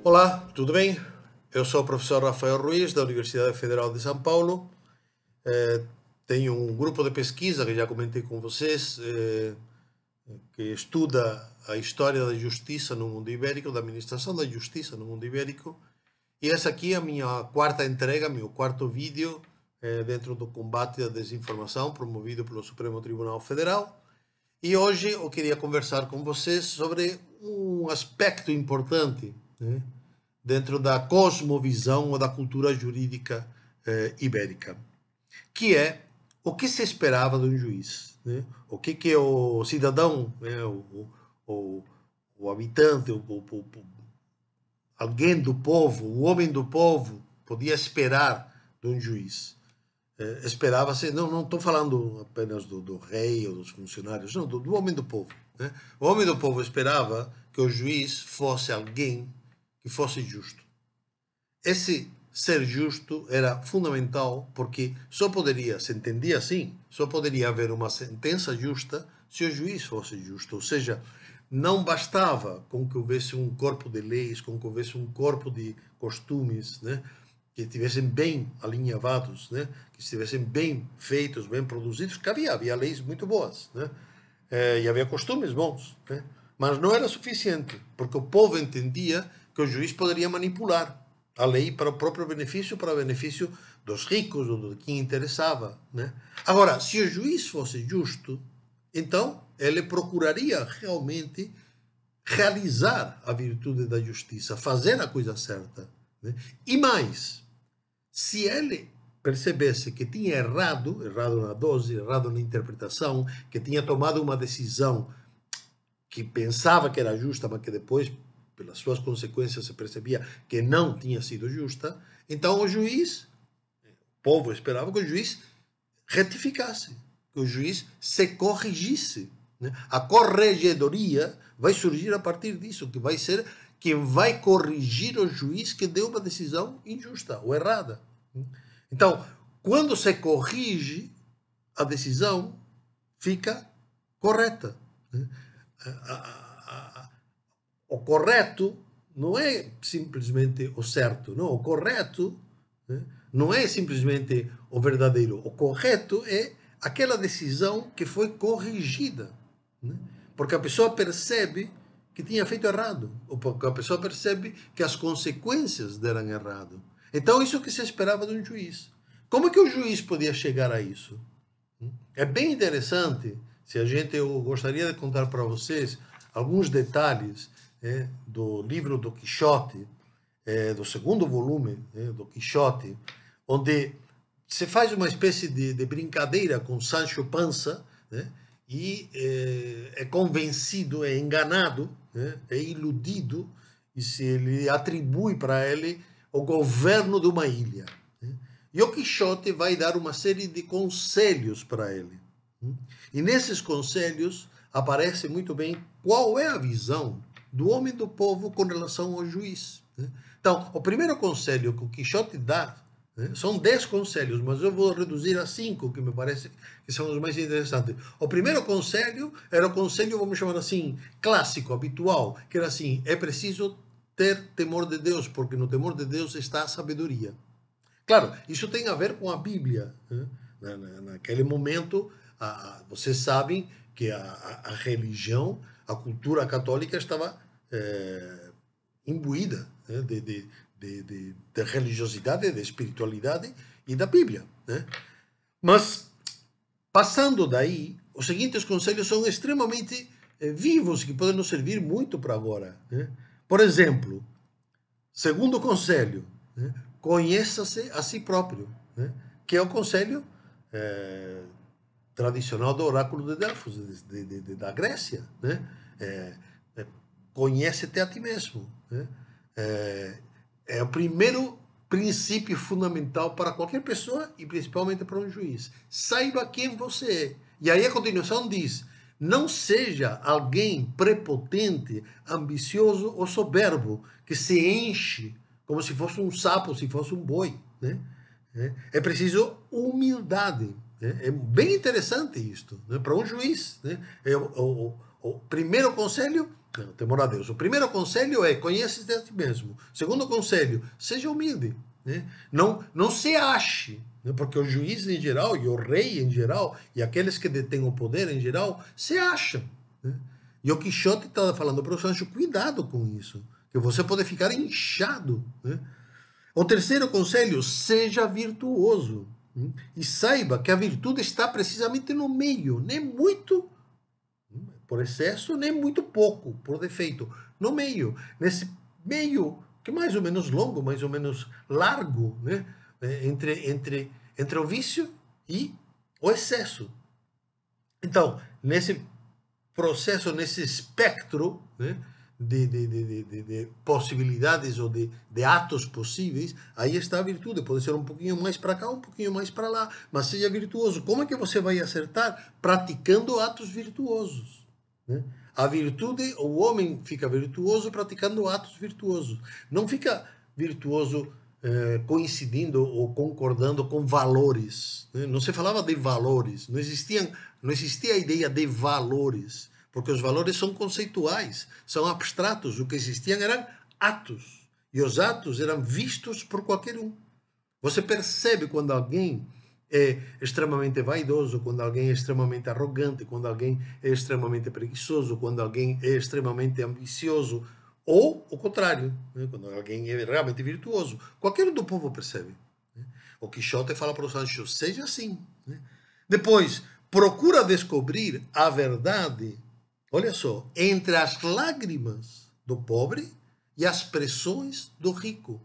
Olá, tudo bem? Eu sou o professor Rafael Ruiz, da Universidade Federal de São Paulo. Tenho um grupo de pesquisa que já comentei com vocês, que estuda a história da justiça no mundo ibérico, da administração da justiça no mundo ibérico. E essa aqui é a minha quarta entrega, meu quarto vídeo, dentro do combate à desinformação promovido pelo Supremo Tribunal Federal. E hoje eu queria conversar com vocês sobre um aspecto importante, né, dentro da cosmovisão ou da cultura jurídica ibérica, que é o que se esperava de um juiz, né? O que o cidadão, né, o habitante, alguém do povo, o homem do povo, podia esperar de um juiz. Esperava-se, não estou falando apenas do rei ou dos funcionários, não, do homem do povo, né? O homem do povo esperava que o juiz fosse alguém que fosse justo. Esse ser justo era fundamental porque se entendia assim, só poderia haver uma sentença justa se o juiz fosse justo. Ou seja, não bastava com que houvesse um corpo de leis, com que houvesse um corpo de costumes, né, que estivessem bem alinhavados, né, que estivessem bem feitos, bem produzidos, que havia leis muito boas, né, e havia costumes bons, né, mas não era suficiente, porque o povo entendia que o juiz poderia manipular a lei para o próprio benefício, para o benefício dos ricos ou de quem interessava, né? Agora, se o juiz fosse justo, então ele procuraria realmente realizar a virtude da justiça, fazer a coisa certa, né? E mais, se ele percebesse que tinha errado na dose, errado na interpretação, que tinha tomado uma decisão que pensava que era justa, mas que depois, pelas suas consequências, se percebia que não tinha sido justa, então o juiz, o povo esperava que o juiz retificasse, que o juiz se corrigisse, né? A corregedoria vai surgir a partir disso, que vai ser quem vai corrigir o juiz que deu uma decisão injusta ou errada. Então, quando se corrige, a decisão fica correta, né? O correto não é simplesmente o certo, não. O correto, né, não é simplesmente o verdadeiro. O correto é aquela decisão que foi corrigida, né? Porque a pessoa percebe que tinha feito errado, ou porque a pessoa percebe que as consequências deram errado. Então, isso que se esperava de um juiz. Como é que o juiz podia chegar a isso? É bem interessante. Eu gostaria de contar para vocês alguns detalhes, do livro do Quixote, do segundo volume, do Quixote, onde se faz uma espécie de brincadeira com Sancho Panza, né, e é convencido, é enganado, né, é iludido, e se ele atribui para ele o governo de uma ilha, né? E o Quixote vai dar uma série de conselhos para ele. E nesses conselhos aparece muito bem qual é a visão do homem do povo com relação ao juiz, né? Então, o primeiro conselho que o Quixote dá, né, são 10 conselhos, mas eu vou reduzir a 5, que me parece que são os mais interessantes. O primeiro conselho era o conselho, vamos chamar assim, clássico, habitual, que era assim: é preciso ter temor de Deus, porque no temor de Deus está a sabedoria. Claro, isso tem a ver com a Bíblia, né? Naquele momento, vocês sabem que a religião, a cultura católica estava imbuída, né, de religiosidade, de espiritualidade e da Bíblia, né? Mas, passando daí, os seguintes conselhos são extremamente vivos, que podem nos servir muito para agora, né? Por exemplo, segundo conselho, né, conheça-se a si próprio, né, que é o conselho tradicional do oráculo de Delfos, da Grécia, né? Conhece-te a ti mesmo, né? É o primeiro princípio fundamental para qualquer pessoa e principalmente para um juiz. Saiba quem você é. E aí a continuação diz: não seja alguém prepotente, ambicioso ou soberbo, que se enche como se fosse um sapo, se fosse um boi, né? É preciso humildade. É bem interessante isto, né? Para um juiz, né? O O primeiro conselho, não, temor a Deus. O primeiro conselho é conhece-te a ti mesmo. Segundo conselho, seja humilde. Né? Não se ache, né? Porque o juiz em geral, e o rei em geral, e aqueles que detêm o poder em geral, se acham. Né? E o Quixote está falando para o Sancho, cuidado com isso, que você pode ficar inchado. Né? O terceiro conselho, seja virtuoso. E saiba que a virtude está precisamente no meio, nem muito por excesso, nem muito pouco, por defeito. No meio, nesse meio, que é mais ou menos longo, mais ou menos largo, né? Entre o vício e o excesso. Então, nesse processo, nesse espectro, né, de possibilidades ou de atos possíveis, aí está a virtude. Pode ser um pouquinho mais para cá, um pouquinho mais para lá, mas seja virtuoso. Como é que você vai acertar? Praticando atos virtuosos. Né? A virtude, o homem fica virtuoso praticando atos virtuosos. Não fica virtuoso coincidindo ou concordando com valores. Né? Não se falava de valores, não existia a ideia de valores, porque os valores são conceituais, são abstratos. O que existiam eram atos, e os atos eram vistos por qualquer um. Você percebe quando alguém é extremamente vaidoso, quando alguém é extremamente arrogante, quando alguém é extremamente preguiçoso, quando alguém é extremamente ambicioso, ou o contrário, né? Quando alguém é realmente virtuoso. Qualquer um do povo percebe. Né? O Quixote fala para o Sancho, seja assim. Né? Depois, procura descobrir a verdade, olha só, entre as lágrimas do pobre e as pressões do rico.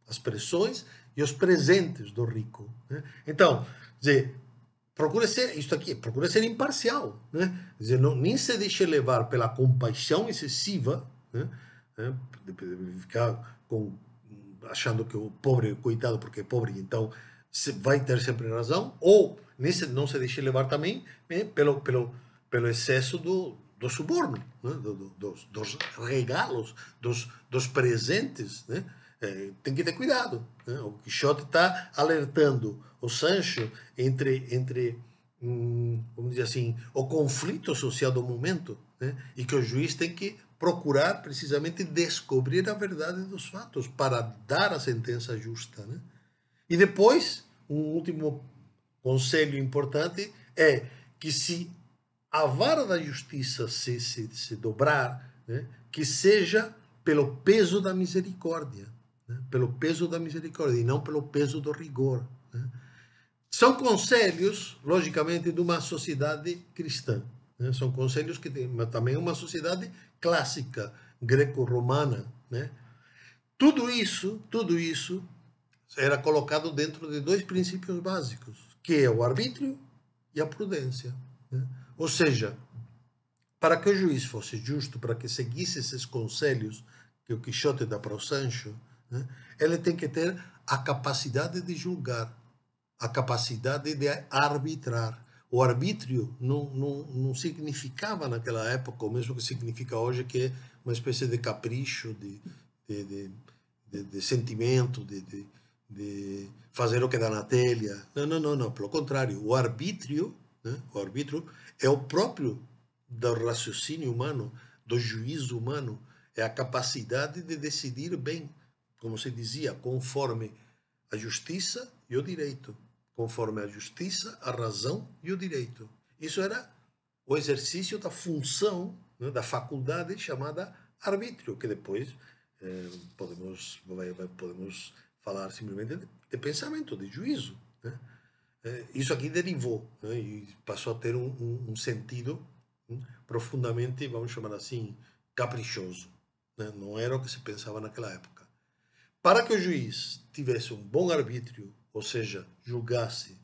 As pressões e os presentes do rico. Né? Então, dizer, procura ser, isto aqui, procura ser imparcial. Né? Dizer, não, nem se deixe levar pela compaixão excessiva, né? De ficar achando que o pobre é coitado porque é pobre, então vai ter sempre razão, ou não se deixe levar também pelo excesso do suborno, né? Dos regalos, dos presentes, né? Tem que ter cuidado. Né? O Quixote está alertando o Sancho entre vamos dizer assim, o conflito social do momento, né? E que o juiz tem que procurar precisamente descobrir a verdade dos fatos para dar a sentença justa. Né? E depois, um último conselho importante é que se a vara da justiça se dobrar, né, que seja pelo peso da misericórdia, né, pelo peso da misericórdia e não pelo peso do rigor. Né. São conselhos, logicamente, de uma sociedade cristã. Né, são conselhos que tem, mas também uma sociedade clássica, greco-romana. Né. Tudo isso era colocado dentro de dois princípios básicos, que é o arbítrio e a prudência. Né. Ou seja, para que o juiz fosse justo, para que seguisse esses conselhos que o Quixote dá para o Sancho, né, ele tem que ter a capacidade de julgar, a capacidade de arbitrar. O arbítrio não significava naquela época o mesmo que significa hoje, que é uma espécie de capricho, de sentimento, de fazer o que dá na telha. Não. Pelo contrário, o arbítrio, né, o arbítrio é o próprio do raciocínio humano, do juízo humano, é a capacidade de decidir bem, como se dizia, conforme a justiça e o direito. Conforme a justiça, a razão e o direito. Isso era o exercício da função, né, da faculdade chamada arbítrio, que depois podemos falar simplesmente de pensamento, de juízo. Né? Isso aqui derivou, né, e passou a ter um sentido profundamente, vamos chamar assim, caprichoso. Né? Não era o que se pensava naquela época. Para que o juiz tivesse um bom arbítrio, ou seja, julgasse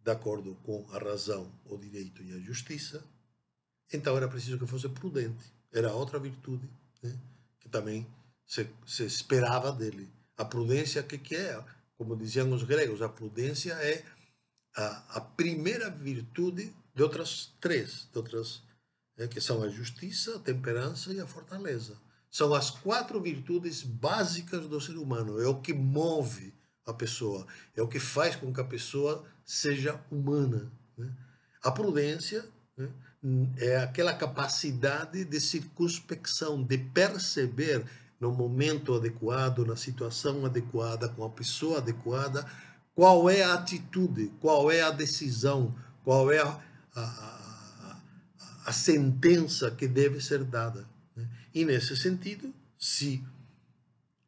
de acordo com a razão, o direito e a justiça, então era preciso que fosse prudente. Era outra virtude, né, que também se esperava dele. A prudência, que é? Como diziam os gregos, a prudência é a primeira virtude de outras três, que são a justiça, a temperança e a fortaleza. São as quatro virtudes básicas do ser humano. É o que move a pessoa, é o que faz com que a pessoa seja humana. Né? A prudência né? É aquela capacidade de circunspecção, de perceber no momento adequado, na situação adequada, com a pessoa adequada, qual é a atitude, qual é a decisão, qual é a sentença que deve ser dada, né? E nesse sentido, se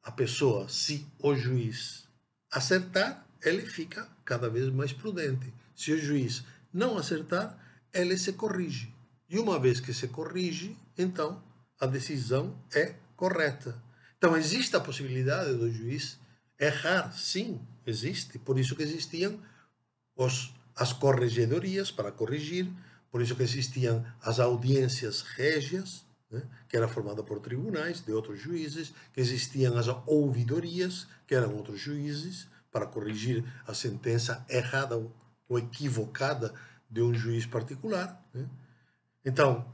a pessoa, se o juiz acertar, ele fica cada vez mais prudente. Se o juiz não acertar, ele se corrige. E uma vez que se corrige, então a decisão é correta. Então existe a possibilidade do juiz errar, sim, existe. Por isso que existiam as corregedorias para corrigir, por isso que existiam as audiências régias, né, que era formada por tribunais de outros juízes, que existiam as ouvidorias, que eram outros juízes, para corrigir a sentença errada ou equivocada de um juiz particular, né? Então,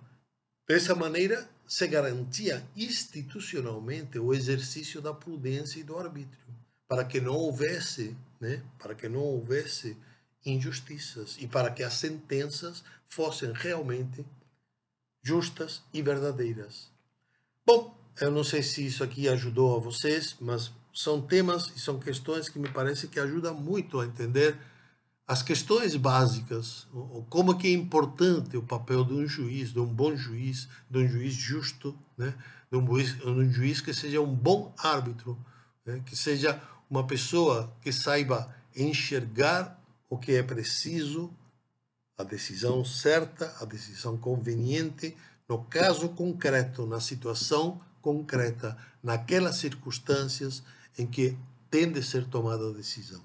dessa maneira, se garantia institucionalmente o exercício da prudência e do arbítrio, para que não houvesse, né, para que não houvesse injustiças e para que as sentenças fossem realmente justas e verdadeiras. Bom, eu não sei se isso aqui ajudou a vocês, mas são temas e são questões que me parece que ajudam muito a entender as questões básicas, como que é importante o papel de um juiz, de um bom juiz, de um juiz justo, né? De um juiz que seja um bom árbitro, né? Que seja uma pessoa que saiba enxergar o que é preciso, a decisão certa, a decisão conveniente, no caso concreto, na situação concreta, naquelas circunstâncias em que tem de ser tomada a decisão.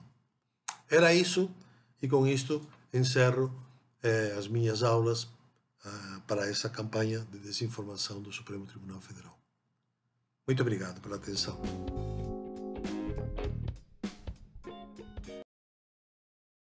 Era isso, e com isto encerro as minhas aulas para essa campanha de desinformação do Supremo Tribunal Federal. Muito obrigado pela atenção.